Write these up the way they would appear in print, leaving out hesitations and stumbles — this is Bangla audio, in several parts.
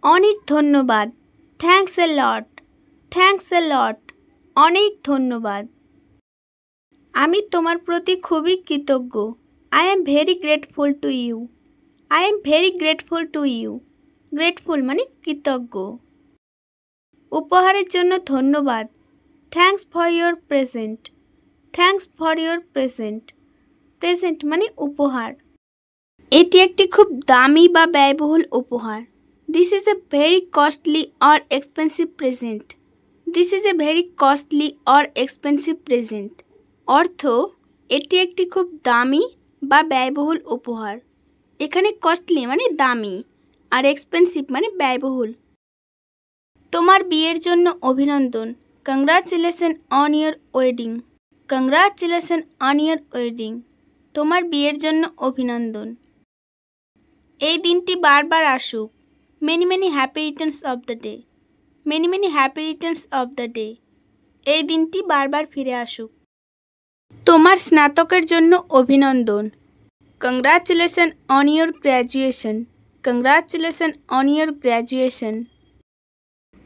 অনেক ধন্যবাদ। Thanks a lot. Thanks a lot. অনেক ধন্যবাদ। আমি তোমার প্রতি খুবই কৃতজ্ঞ। I am very grateful to you. I am very grateful to you. Grateful মানে কৃতজ্ঞ। উপহারের জন্য ধন্যবাদ। Thanks for your present. Thanks for your present. Present মানে উপহার। এটি একটি খুব দামি বা ব্যয়বহুল উপহার। This is a very costly or expensive present. This is a very costly or expensive present. অর্থ এটি একটি খুব দামি বা ব্যয়বহুল উপহার। এখানে কস্টলি মানে দামি আর এক্সপেন্সিভ মানে ব্যয়বহুল। তোমার বিয়ের জন্য অভিনন্দন। Congratulation on your wedding. Congratulation on your wedding. তোমার বিয়ের জন্য অভিনন্দন। এই দিনটি বারবার আসুক। Many many happy returns of the day. Many many happy returns of the day. এই দিনটি বারবার ফিরে আসুক। তোমার স্নাতকের জন্য অভিনন্দন। Congratulation on your graduation. Congratulation on your graduation.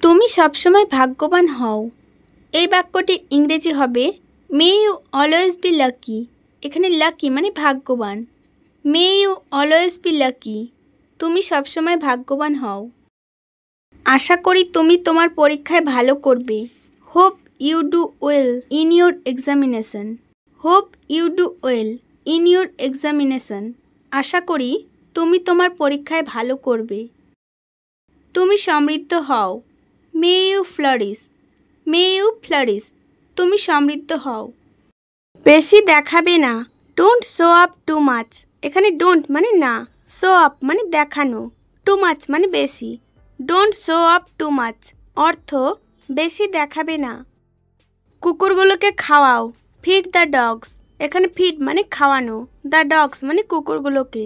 তুমি সবসময় ভাগ্যবান হও। এই বাক্যটির ইংরেজি হবে may you always be lucky. এখানে লাকি মানে ভাগ্যবান। May you always be lucky. তুমি সবসময় ভাগ্যবান হও। আশা করি তুমি তোমার পরীক্ষায় ভালো করবে। Hope you do well in your examination. Hope you do well in your examination. আশা করি তুমি তোমার পরীক্ষায় ভালো করবে। তুমি সমৃদ্ধ হও। May you flourish. May you flourish. তুমি সমৃদ্ধ হও। বেশি দেখাবে না। Don't show up too much. এখানে ডোন্ট মানে না, শো আপ মানে দেখানো, টু মাচ মানে বেশি। Don't show up too much অর্থ বেশি দেখাবে না। কুকুরগুলোকে খাওয়াও। Feed the dogs. এখানে ফিড মানে খাওয়ানো, দ্য ডগস মানে কুকুরগুলোকে।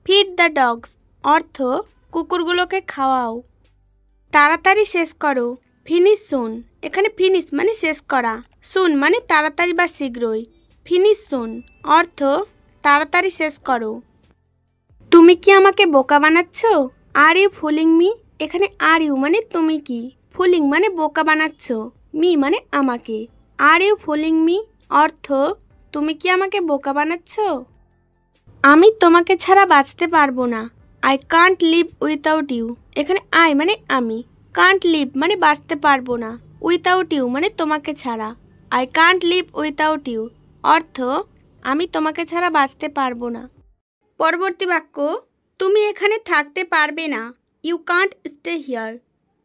ফিড দ্য ডগস অর্থ কুকুরগুলোকে খাওয়াও। তাড়াতাড়ি শেষ করো। ফিনিশ সুন। এখানে ফিনিশ মানে শেষ করা, সুন মানে তাড়াতাড়ি বা শীঘ্রই। ফিনিশ সুন অর্থ তাড়াতাড়ি শেষ করো। তুমি কি আমাকে বোকা বানাচ্ছ? Are you fooling me. এখানে আর ইউ মানে তুমি কি, ফুলিং মানে বোকা বানাচ্ছ, মি মানে আমাকে। আর ইউ ফুলিং মি অর্থ তুমি কি আমাকে বোকা বানাচ্ছ? আমি তোমাকে ছাড়া বাঁচতে পারবো না। I can't live without you. এখানে আই মানে আমি, কান্ট লিভ মানে বাঁচতে পারবো না, উইথাউট ইউ মানে তোমাকে ছাড়া। I can't live without you অর্থ আমি তোমাকে ছাড়া বাঁচতে পারবো না। পরবর্তী বাক্য তুমি এখানে থাকতে পারবে না। You can't stay here.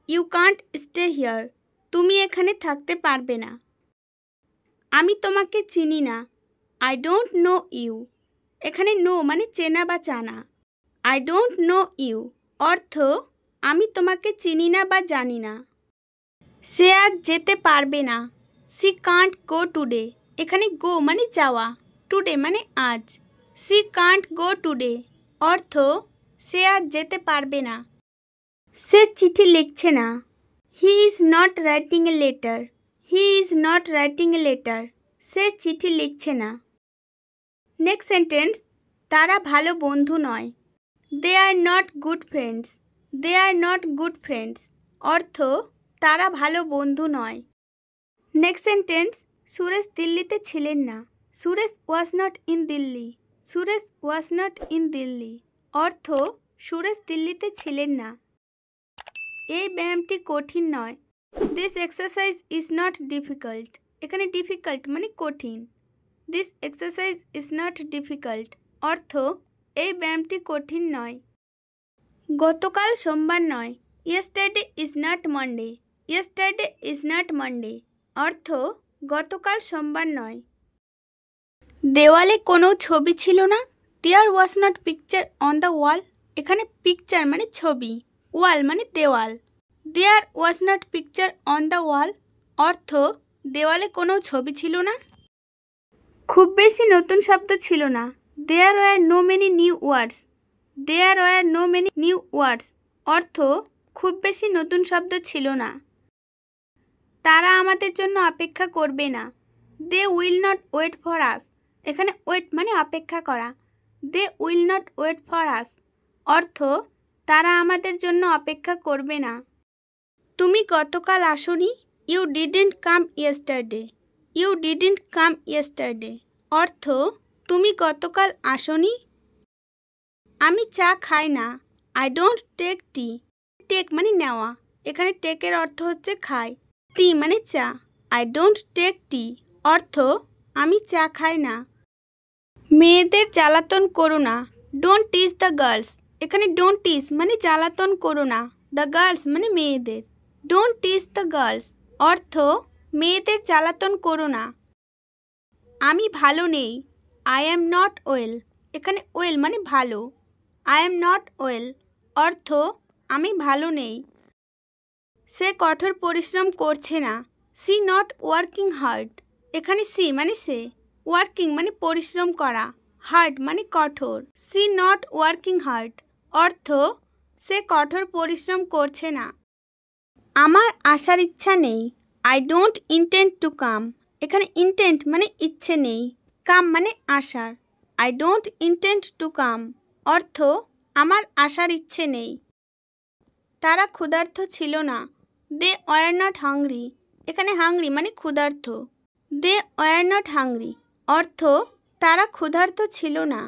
You can't stay here. তুমি এখানে থাকতে পারবে না। আমি তোমাকে চিনি না। I don't know you. এখানে নো মানে চেনা বা জানা। আই ডোন্ট নো ইউ অর্থ আমি তোমাকে চিনি না বা জানি না। সে আজ যেতে পারবে না। She can't go today. এখানে গো মানে যাওয়া, টুডে মানে আজ। সি কান্ট গো টুডে অর্থ সে আজ যেতে পারবে না। সে চিঠি লিখছে না। He is not writing a letter. He is not writing a letter. সে চিঠি লিখছে না। নেক্সট সেন্টেন্স তারা ভালো বন্ধু নয়। They are not good friends. They are not good friends অর্থ তারা ভালো বন্ধু নয়। নেক্সট সেন্টেন্স সুরেশ দিল্লিতে ছিলেন না। Suresh was not in Delhi. Suresh was not in Delhi অর্থ সুরেশ দিল্লিতে ছিলেন না। এই ব্যায়ামটি কঠিন নয়। This exercise is not difficult. এখানে ডিফিকাল্ট মানে কঠিন। This exercise is not difficult অর্থ এই ব্যায়ামটি কঠিন নয়। গতকাল সোমবার নয়। Yesterday is not Monday. Yesterday is not Monday অর্থ গতকাল সোমবার নয়। দেওয়ালে কোনো ছবি ছিল না। There was not picture on the wall. এখানে পিকচার মানে ছবি, ওয়াল মানে দেওয়াল। There was not picture on the wall অর্থ দেওয়ালে কোনো ছবি ছিল না। খুব বেশি নতুন শব্দ ছিল না। There were no many new words. There were no many new words অর্থ খুব বেশি নতুন শব্দ ছিল না। তারা আমাদের জন্য অপেক্ষা করবে না। They will not wait for us. এখানে ওয়েট মানে অপেক্ষা করা। They will not wait for us অর্থ তারা আমাদের জন্য অপেক্ষা করবে না। তুমি গতকাল আসোনি? You didn't come yesterday. You didn't come yesterday অর্থ তুমি গতকাল আসোনি। আমি চা খাই না। I don't take tea. Take মানে নেওয়া, এখানে টেকের অর্থ হচ্ছে খাই। টি মানে চা। আই ডোন্ট টেক টি অর্থ আমি চা খাই না। মেয়েদের জ্বালাতন করো না। Don't tease the girls. এখানে ডোন্ট টিজ মানে জ্বালাতন করো না, দ্য গার্লস মানে মেয়েদের। ডোন্ট টিজ দ্য গার্লস অর্থ মেয়েদের জ্বালাতন করো না। আমি ভালো নেই। I am not well. এখানে ওয়েল মানে ভালো। আই অ্যাম নট ওয়েল অর্থ আমি ভালো নেই। সে কঠোর পরিশ্রম করছে না। She not working hard. এখানে সি মানে সে, ওয়ার্কিং মানে পরিশ্রম করা, হার্ড মানে কঠোর। সি নট ওয়ার্কিং হার্ড অর্থ সে কঠোর পরিশ্রম করছে না। আমার আসার ইচ্ছা নেই। I don't intend to come. এখানে ইন্টেন্ট মানে ইচ্ছে নেই, কাম মানে আসার। I don't intend to come অর্থ আমার আসার ইচ্ছে নেই। তারা ক্ষুধার্ত ছিল না। They were not hungry. এখানে হাংরি মানে ক্ষুধার্ত। দে ওয়ার নট হাংরি অর্থ তারা ক্ষুধার্ত ছিল না।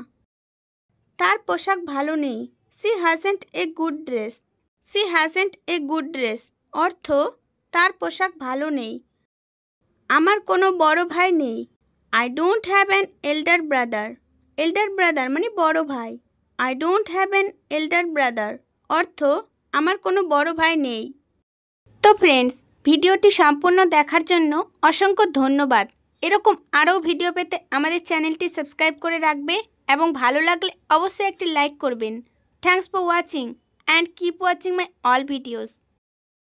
তার পোশাক ভালো নেই। She hasn't a good dress. She hasn't a good dress অর্থ তার পোশাক ভালো নেই। আমার কোনো বড় ভাই নেই। I don't have an elder brother. Elder brother মানে বড় ভাই। I don't have an elder brother অর্থ আমার কোনো বড় ভাই নেই। তো ফ্রেন্ডস, ভিডিওটি সম্পূর্ণ দেখার জন্য অসংখ্য ধন্যবাদ। এরকম আরও ভিডিও পেতে আমাদের চ্যানেলটি সাবস্ক্রাইব করে রাখবে এবং ভালো লাগলে অবশ্যই একটি লাইক করবেন। Thanks for watching and keep watching my all videos.